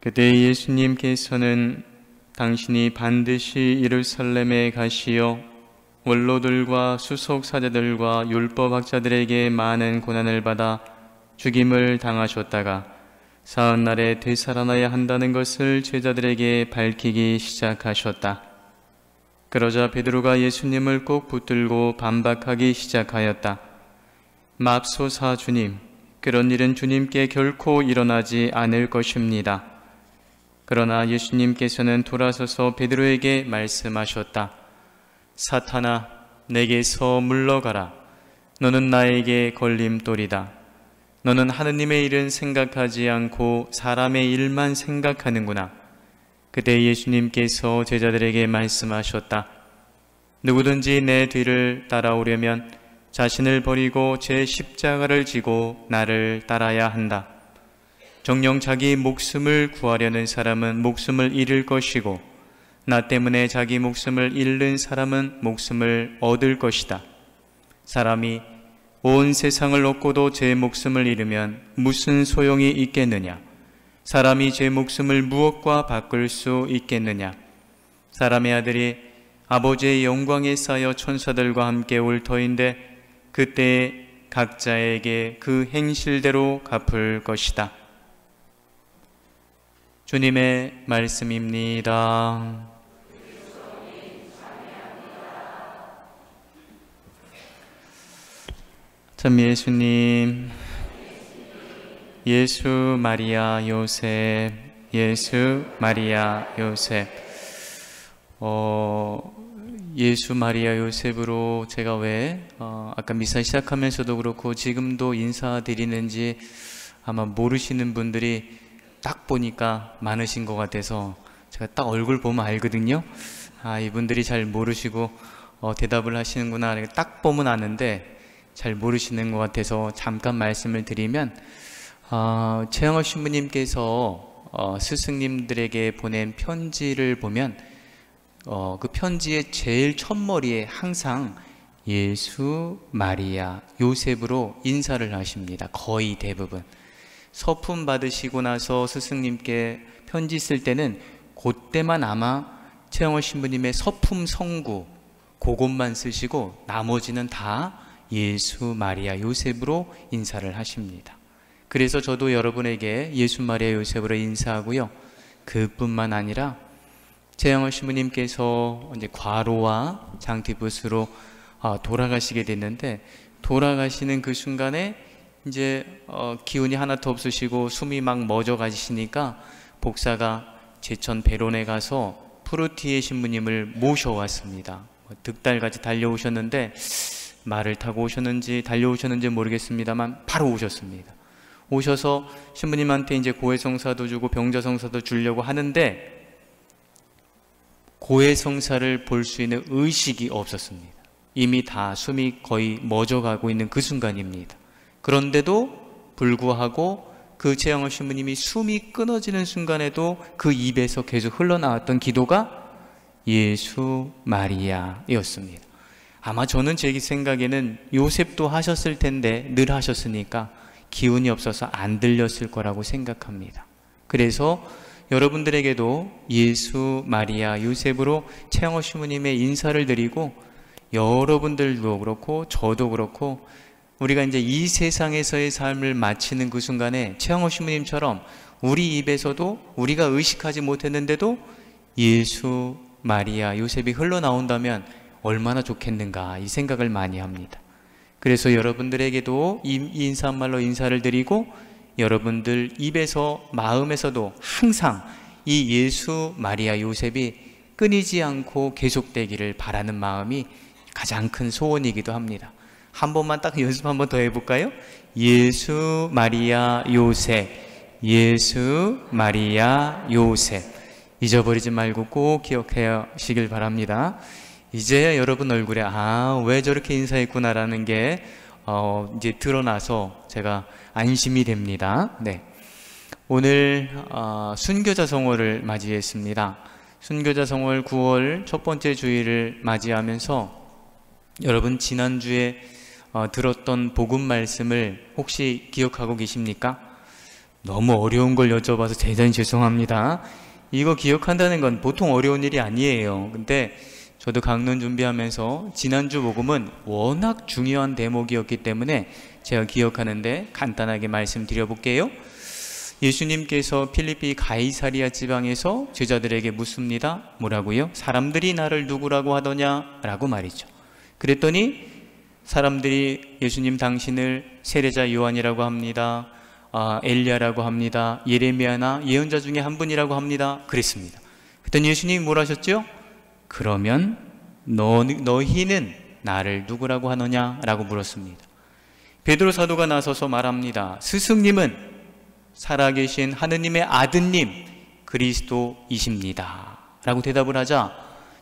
그때 예수님께서는 당신이 반드시 예루살렘에 가시어 원로들과 수석사제들과 율법학자들에게 많은 고난을 받아 죽임을 당하셨다가 사흘날에 되살아나야 한다는 것을 제자들에게 밝히기 시작하셨다. 그러자 베드로가 예수님을 꼭 붙들고 반박하기 시작하였다. 맙소사 주님, 그런 일은 주님께 결코 일어나지 않을 것입니다. 그러나 예수님께서는 돌아서서 베드로에게 말씀하셨다. 사탄아, 내게서 물러가라. 너는 나에게 걸림돌이다. 너는 하느님의 일은 생각하지 않고 사람의 일만 생각하는구나. 그때 예수님께서 제자들에게 말씀하셨다. 누구든지 내 뒤를 따라오려면 자신을 버리고 제 십자가를 지고 나를 따라야 한다. 정녕 자기 목숨을 구하려는 사람은 목숨을 잃을 것이고 나 때문에 자기 목숨을 잃는 사람은 목숨을 얻을 것이다. 사람이 온 세상을 얻고도 제 목숨을 잃으면 무슨 소용이 있겠느냐? 사람이 제 목숨을 무엇과 바꿀 수 있겠느냐? 사람의 아들이 아버지의 영광에 쌓여 천사들과 함께 올 터인데 그때 각자에게 그 행실대로 갚을 것이다. 주님의 말씀입니다. 참 예수님, 예수 마리아 요셉, 예수 마리아 요셉. 예수 마리아 요셉으로 제가 왜 아까 미사 시작하면서도 그렇고 지금도 인사드리는지 아마 모르시는 분들이 딱 보니까 많으신 것 같아서 제가 딱 얼굴 보면 알거든요. 아, 이분들이 잘 모르시고 대답을 하시는구나. 딱 보면 아는데 잘 모르시는 것 같아서 잠깐 말씀을 드리면 최영월 신부님께서 스승님들에게 보낸 편지를 보면 그 편지의 제일 첫머리에 항상 예수, 마리아, 요셉으로 인사를 하십니다. 거의 대부분. 서품 받으시고 나서 스승님께 편지 쓸 때는 그때만 아마 최영월 신부님의 서품 성구 그것만 쓰시고 나머지는 다 예수, 마리아, 요셉으로 인사를 하십니다. 그래서 저도 여러분에게 예수, 마리아, 요셉으로 인사하고요. 그뿐만 아니라 최영월 신부님께서 이제 과로와 장티푸스로 돌아가시게 됐는데 돌아가시는 그 순간에 이제 기운이 하나도 없으시고 숨이 막 멎어 가시니까 복사가 제천 베론에 가서 프루티에 신부님을 모셔왔습니다. 득달같이 달려오셨는데 말을 타고 오셨는지 달려오셨는지 모르겠습니다만 바로 오셨습니다. 오셔서 신부님한테 이제 고해성사도 주고 병자성사도 주려고 하는데 고해성사를 볼 수 있는 의식이 없었습니다. 이미 다 숨이 거의 멎어가고 있는 그 순간입니다. 그런데도 불구하고 그 최영월 신부님이 숨이 끊어지는 순간에도 그 입에서 계속 흘러나왔던 기도가 예수 마리아였습니다. 아마 저는 제 생각에는 요셉도 하셨을 텐데 늘 하셨으니까 기운이 없어서 안 들렸을 거라고 생각합니다. 그래서 여러분들에게도 예수, 마리아, 요셉으로 최영월 신부님의 인사를 드리고 여러분들도 그렇고 저도 그렇고 우리가 이제 이 세상에서의 삶을 마치는 그 순간에 최영월 신부님처럼 우리 입에서도 우리가 의식하지 못했는데도 예수, 마리아, 요셉이 흘러나온다면 얼마나 좋겠는가 이 생각을 많이 합니다. 그래서 여러분들에게도 이 인사말로 인사를 드리고 여러분들 입에서 마음에서도 항상 이 예수, 마리아, 요셉이 끊이지 않고 계속되기를 바라는 마음이 가장 큰 소원이기도 합니다. 한 번만 딱 연습 한 번 더 해볼까요? 예수, 마리아, 요셉, 예수, 마리아, 요셉. 잊어버리지 말고 꼭 기억하시길 바랍니다. 이제 여러분 얼굴에 왜 저렇게 인사했구나라는 게 이제 드러나서 제가 안심이 됩니다. 네. 오늘 순교자성월을 맞이했습니다. 순교자성월 9월 첫 번째 주일을 맞이하면서 여러분 지난주에 들었던 복음 말씀을 혹시 기억하고 계십니까? 너무 어려운 걸 여쭤봐서 대단히 죄송합니다. 이거 기억한다는 건 보통 어려운 일이 아니에요. 근데 저도 강론 준비하면서 지난주 복음은 워낙 중요한 대목이었기 때문에 제가 기억하는데 간단하게 말씀드려 볼게요. 예수님께서 필리피 가이사리아 지방에서 제자들에게 묻습니다. 뭐라고요? 사람들이 나를 누구라고 하더냐? 라고 말이죠. 그랬더니 사람들이 예수님 당신을 세례자 요한이라고 합니다. 엘리야라고 합니다. 예레미야나 예언자 중에 한 분이라고 합니다. 그랬습니다. 그랬더니 예수님이 뭐라 하셨죠? 그러면 너희는 나를 누구라고 하느냐? 라고 물었습니다. 베드로 사도가 나서서 말합니다. 스승님은 살아계신 하느님의 아드님 그리스도이십니다. 라고 대답을 하자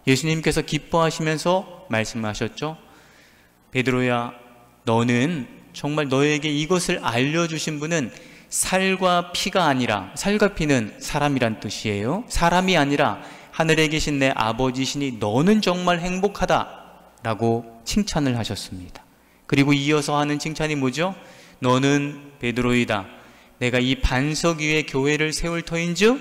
예수님께서 기뻐하시면서 말씀하셨죠. 베드로야, 너는 정말 너에게 이것을 알려주신 분은 살과 피가 아니라, 살과 피는 사람이란 뜻이에요. 사람이 아니라 하늘에 계신 내 아버지시니 너는 정말 행복하다 라고 칭찬을 하셨습니다. 그리고 이어서 하는 칭찬이 뭐죠? 너는 베드로이다. 내가 이 반석 위에 교회를 세울 터인즉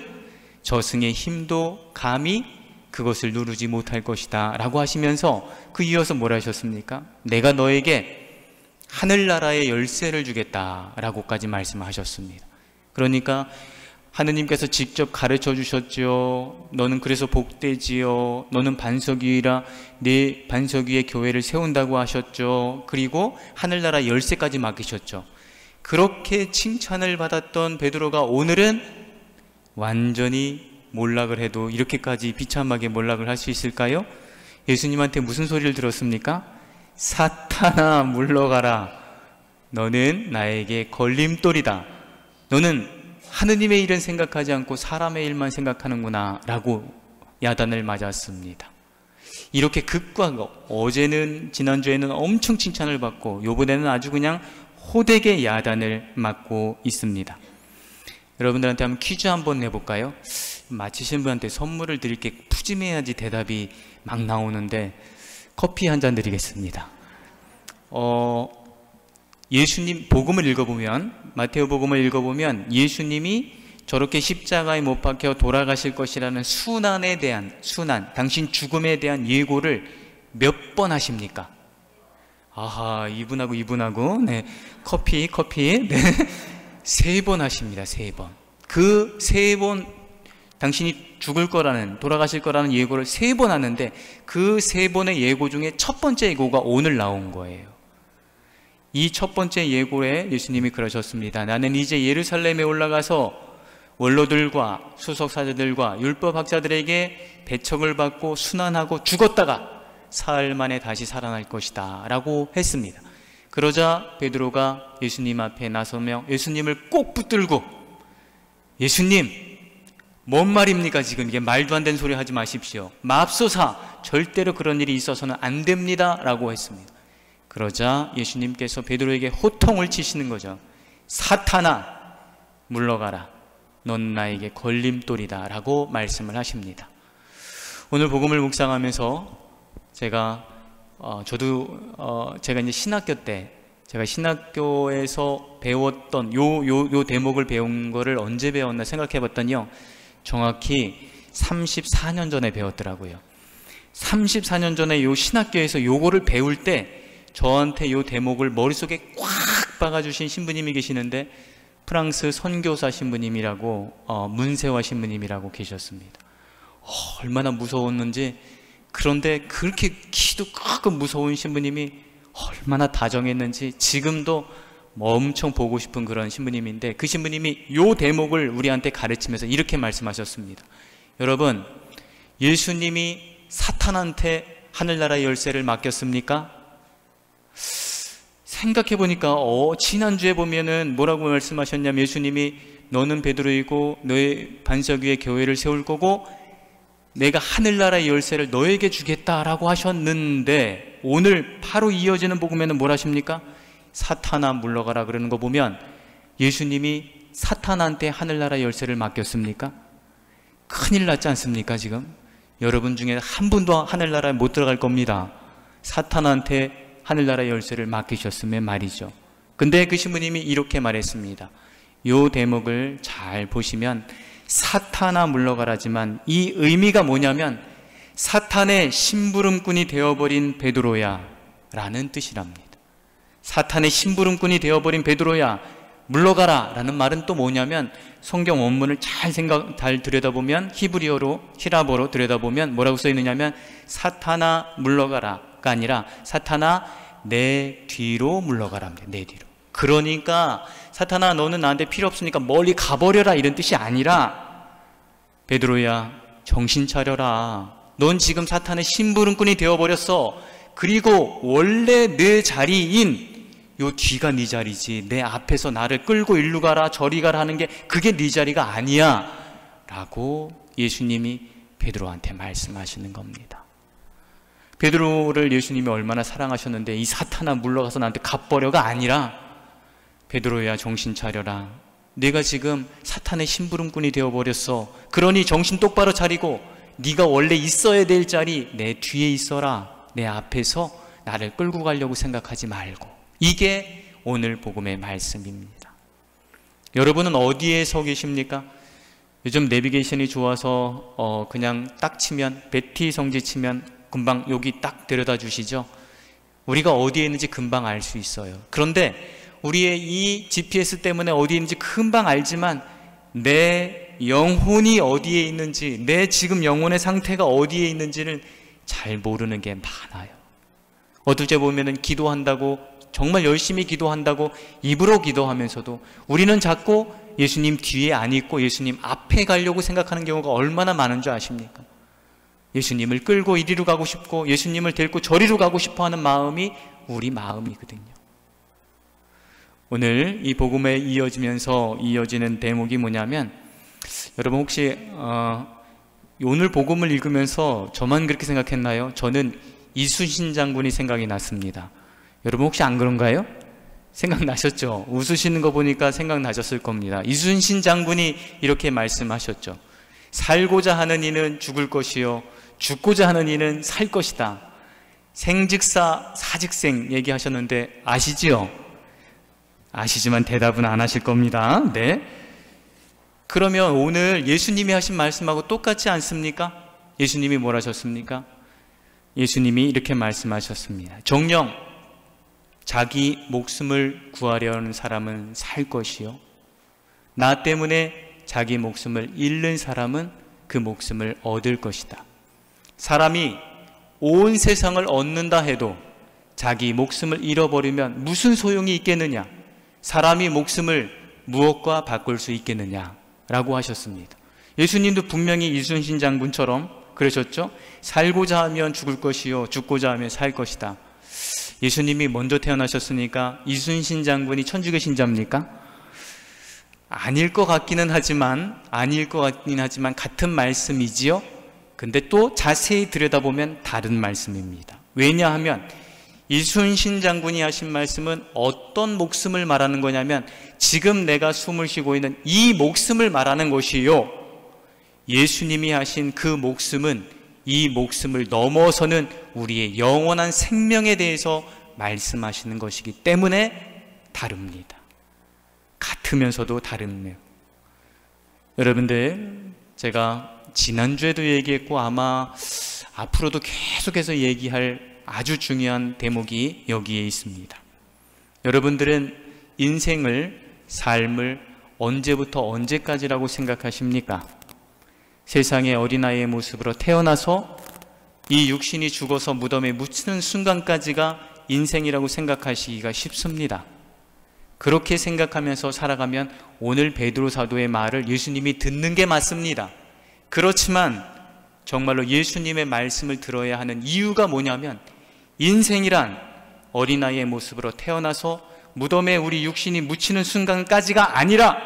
저승의 힘도 감히 그것을 누르지 못할 것이다 라고 하시면서 그 이어서 뭐라 하셨습니까? 내가 너에게 하늘나라의 열쇠를 주겠다 라고까지 말씀하셨습니다. 그러니까 하느님께서 직접 가르쳐 주셨죠. 너는 그래서 복되지요. 너는 반석 위라 내 반석 위에 교회를 세운다고 하셨죠. 그리고 하늘나라 열쇠까지 맡기셨죠. 그렇게 칭찬을 받았던 베드로가 오늘은 완전히 몰락을 해도 이렇게까지 비참하게 몰락을 할 수 있을까요? 예수님한테 무슨 소리를 들었습니까? 사탄아 물러가라. 너는 나에게 걸림돌이다. 너는 하느님의 일은 생각하지 않고 사람의 일만 생각하는구나 라고 야단을 맞았습니다. 이렇게 극과 극, 어제는 지난주에는 엄청 칭찬을 받고 이번에는 아주 그냥 호되게 야단을 맞고 있습니다. 여러분들한테 한번 퀴즈 한번 내볼까요? 맞히신 분한테 선물을 드릴게. 푸짐해야지 대답이 막 나오는데 커피 한 잔 드리겠습니다. 예수님 복음을 읽어보면, 마테오 복음을 읽어보면 예수님이 저렇게 십자가에 못 박혀 돌아가실 것이라는 순환에 대한, 당신 죽음에 대한 예고를 몇 번 하십니까? 아하, 이분하고 네, 커피 네, 3번 하십니다. 3번. 그 3번 당신이 죽을 거라는, 돌아가실 거라는 예고를 3번 하는데 그 3번의 예고 중에 첫 번째 예고가 오늘 나온 거예요. 이 첫 번째 예고에 예수님이 그러셨습니다. 나는 이제 예루살렘에 올라가서 원로들과 수석사제들과 율법학자들에게 배척을 받고 순환하고 죽었다가 사흘 만에 다시 살아날 것이다 라고 했습니다. 그러자 베드로가 예수님 앞에 나서며 예수님을 꼭 붙들고, 예수님 뭔 말입니까? 지금 이게 말도 안 되는 소리 하지 마십시오. 맙소사, 절대로 그런 일이 있어서는 안 됩니다 라고 했습니다. 그러자 예수님께서 베드로에게 호통을 치시는 거죠. 사탄아 물러가라. 넌 나에게 걸림돌이다 라고 말씀을 하십니다. 오늘 복음을 묵상하면서 제가 이제 신학교 때 제가 신학교에서 배웠던 요 대목을 배운 거를 언제 배웠나 생각해 봤더니요, 정확히 34년 전에 배웠더라고요. 34년 전에 요 신학교에서 요거를 배울 때 저한테 요 대목을 머릿속에 꽉 박아주신 신부님이 계시는데, 프랑스 선교사 신부님이라고 문세화 신부님이라고 계셨습니다. 얼마나 무서웠는지. 그런데 그렇게 키도 크고 무서운 신부님이 얼마나 다정했는지 지금도 엄청 보고 싶은 그런 신부님인데, 그 신부님이 요 대목을 우리한테 가르치면서 이렇게 말씀하셨습니다. 여러분, 예수님이 사탄한테 하늘나라의 열쇠를 맡겼습니까? 생각해보니까 지난주에 보면은 뭐라고 말씀하셨냐면, 예수님이 너는 베드로이고 너의 반석 위에 교회를 세울 거고 내가 하늘나라의 열쇠를 너에게 주겠다라고 하셨는데, 오늘 바로 이어지는 복음에는 뭘 하십니까? 사탄아 물러가라 그러는 거 보면 예수님이 사탄한테 하늘나라의 열쇠를 맡겼습니까? 큰일 났지 않습니까? 지금 여러분 중에 한 분도 하늘나라에 못 들어갈 겁니다. 사탄한테 하늘나라의 열쇠를 맡기셨으면 말이죠. 근데 그 신부님이 이렇게 말했습니다. 요 대목을 잘 보시면 사탄아 물러가라지만 이 의미가 뭐냐면 사탄의 심부름꾼이 되어버린 베드로야 라는 뜻이랍니다. 사탄의 심부름꾼이 되어버린 베드로야 물러가라 라는 말은 또 뭐냐면 성경 원문을 잘 들여다보면 히라보로 들여다보면 뭐라고 써 있느냐면 사탄아 물러가라가 아니라 사탄아 내 뒤로 물러가랍니다. 내 뒤로. 그러니까 사탄아 너는 나한테 필요 없으니까 멀리 가버려라 이런 뜻이 아니라 베드로야 정신 차려라. 넌 지금 사탄의 심부름꾼이 되어버렸어. 그리고 원래 내 자리인 요 뒤가 네 자리지, 내 앞에서 나를 끌고 일로 가라 저리 가라 하는 게 그게 네 자리가 아니야 라고 예수님이 베드로한테 말씀하시는 겁니다. 베드로를 예수님이 얼마나 사랑하셨는데 이 사탄아 물러가서 나한테 갚버려가 아니라 베드로야 정신 차려라. 내가 지금 사탄의 심부름꾼이 되어버렸어. 그러니 정신 똑바로 차리고 네가 원래 있어야 될 자리 내 뒤에 있어라. 내 앞에서 나를 끌고 가려고 생각하지 말고. 이게 오늘 복음의 말씀입니다. 여러분은 어디에 서 계십니까? 요즘 내비게이션이 좋아서 그냥 딱 치면 베티 성지 치면 금방 여기 딱 데려다 주시죠. 우리가 어디에 있는지 금방 알 수 있어요. 그런데 우리의 이 GPS 때문에 어디에 있는지 금방 알지만 내 영혼이 어디에 있는지, 내 지금 영혼의 상태가 어디에 있는지를 잘 모르는 게 많아요. 어떨 때 보면은 기도한다고, 정말 열심히 기도한다고 입으로 기도하면서도 우리는 자꾸 예수님 뒤에 안 있고 예수님 앞에 가려고 생각하는 경우가 얼마나 많은 줄 아십니까? 예수님을 끌고 이리로 가고 싶고 예수님을 데리고 저리로 가고 싶어 하는 마음이 우리 마음이거든요. 오늘 이 복음에 이어지는 대목이 뭐냐면, 여러분 혹시 오늘 복음을 읽으면서 저만 그렇게 생각했나요? 저는 이순신 장군이 생각이 났습니다. 여러분 혹시 안 그런가요? 생각나셨죠? 웃으시는 거 보니까 생각나셨을 겁니다. 이순신 장군이 이렇게 말씀하셨죠. 살고자 하는 이는 죽을 것이요 죽고자 하는 이는 살 것이다. 생즉사 사즉생 얘기하셨는데 아시지요? 아시지만 대답은 안 하실 겁니다. 네. 그러면 오늘 예수님이 하신 말씀하고 똑같지 않습니까? 예수님이 뭘 하셨습니까? 예수님이 이렇게 말씀하셨습니다. 정녕 자기 목숨을 구하려는 사람은 살 것이요 나 때문에 자기 목숨을 잃는 사람은 그 목숨을 얻을 것이다. 사람이 온 세상을 얻는다 해도 자기 목숨을 잃어버리면 무슨 소용이 있겠느냐? 사람이 목숨을 무엇과 바꿀 수 있겠느냐? 라고 하셨습니다. 예수님도 분명히 이순신 장군처럼 그러셨죠? 살고자 하면 죽을 것이요 죽고자 하면 살 것이다. 예수님이 먼저 태어나셨으니까 이순신 장군이 천주교 신자입니까? 아닐 것 같긴 하지만 같은 말씀이지요. 근데 또 자세히 들여다보면 다른 말씀입니다. 왜냐하면 이순신 장군이 하신 말씀은 어떤 목숨을 말하는 거냐면 지금 내가 숨을 쉬고 있는 이 목숨을 말하는 것이요, 예수님이 하신 그 목숨은 이 목숨을 넘어서는 우리의 영원한 생명에 대해서 말씀하시는 것이기 때문에 다릅니다. 같으면서도 다릅니다. 여러분들, 제가 지난주에도 얘기했고 아마 앞으로도 계속해서 얘기할 아주 중요한 대목이 여기에 있습니다. 여러분들은 인생을, 삶을 언제부터 언제까지라고 생각하십니까? 세상의 어린아이의 모습으로 태어나서 이 육신이 죽어서 무덤에 묻히는 순간까지가 인생이라고 생각하시기가 쉽습니다. 그렇게 생각하면서 살아가면 오늘 베드로 사도의 말을 예수님이 듣는 게 맞습니다. 그렇지만 정말로 예수님의 말씀을 들어야 하는 이유가 뭐냐면, 인생이란 어린아이의 모습으로 태어나서 무덤에 우리 육신이 묻히는 순간까지가 아니라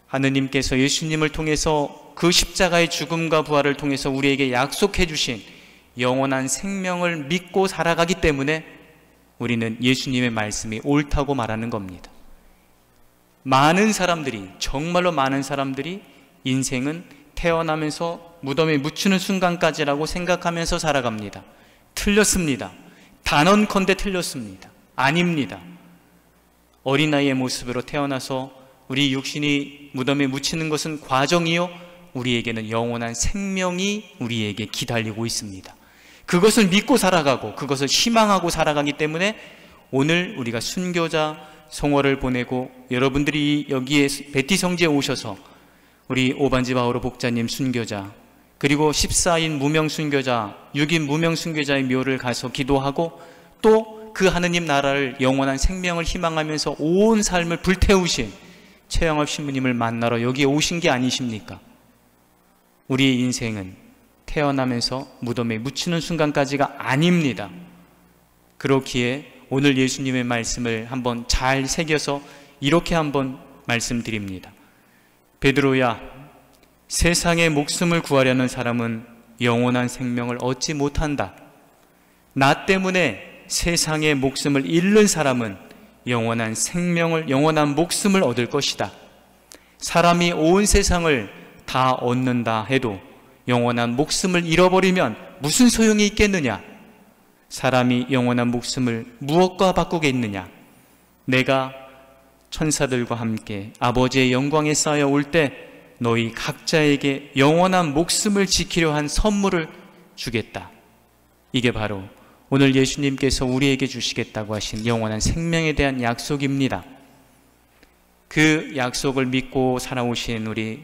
하느님께서 예수님을 통해서 그 십자가의 죽음과 부활을 통해서 우리에게 약속해 주신 영원한 생명을 믿고 살아가기 때문에 우리는 예수님의 말씀이 옳다고 말하는 겁니다. 많은 사람들이, 정말로 많은 사람들이 인생은 태어나면서 무덤에 묻히는 순간까지라고 생각하면서 살아갑니다. 틀렸습니다. 단언컨대 틀렸습니다. 아닙니다. 어린아이의 모습으로 태어나서 우리 육신이 무덤에 묻히는 것은 과정이요, 우리에게는 영원한 생명이 우리에게 기다리고 있습니다. 그것을 믿고 살아가고 그것을 희망하고 살아가기 때문에 오늘 우리가 순교자 성월을 보내고 여러분들이 여기에 베티 성지에 오셔서 우리 오반지 바오로 목자님 순교자, 그리고 14인 무명 순교자, 6인 무명 순교자의 묘를 가서 기도하고 또 그 하느님 나라를 영원한 생명을 희망하면서 온 삶을 불태우신 최영업 신부님을 만나러 여기에 오신 게 아니십니까? 우리의 인생은 태어나면서 무덤에 묻히는 순간까지가 아닙니다. 그렇기에 오늘 예수님의 말씀을 한번 잘 새겨서 이렇게 한번 말씀드립니다. 베드로야, 세상의 목숨을 구하려는 사람은 영원한 생명을 얻지 못한다. 나 때문에 세상의 목숨을 잃는 사람은 영원한 생명을, 영원한 목숨을 얻을 것이다. 사람이 온 세상을 다 얻는다 해도 영원한 목숨을 잃어버리면 무슨 소용이 있겠느냐? 사람이 영원한 목숨을 무엇과 바꾸겠느냐? 내가 천사들과 함께 아버지의 영광에 쌓여 올 때 너희 각자에게 영원한 목숨을 지키려 한 선물을 주겠다. 이게 바로 오늘 예수님께서 우리에게 주시겠다고 하신 영원한 생명에 대한 약속입니다. 그 약속을 믿고 살아오신 우리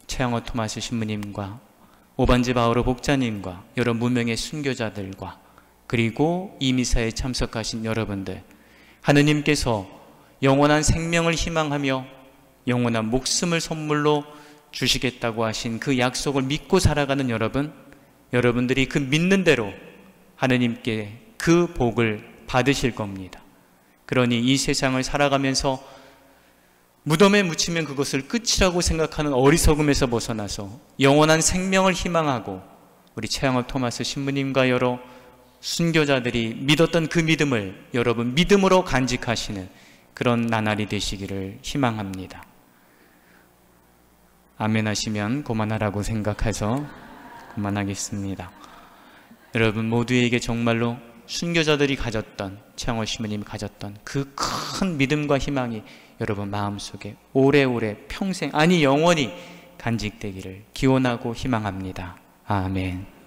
최영호 토마스 신부님과 오반지 바오로 목자님과 여러 무명의 순교자들과 그리고 이 미사에 참석하신 여러분들, 하느님께서 영원한 생명을 희망하며 영원한 목숨을 선물로 주시겠다고 하신 그 약속을 믿고 살아가는 여러분, 여러분들이 그 믿는 대로 하느님께 그 복을 받으실 겁니다. 그러니 이 세상을 살아가면서 무덤에 묻히면 그것을 끝이라고 생각하는 어리석음에서 벗어나서 영원한 생명을 희망하고 우리 최영업 토마스 신부님과 여러 순교자들이 믿었던 그 믿음을 여러분 믿음으로 간직하시는 그런 나날이 되시기를 희망합니다. 아멘 하시면 그만하라고 생각해서 그만하겠습니다. 여러분 모두에게 정말로 순교자들이 가졌던, 최영호 신부님이 가졌던 그 큰 믿음과 희망이 여러분 마음속에 오래오래 평생, 아니 영원히 간직되기를 기원하고 희망합니다. 아멘.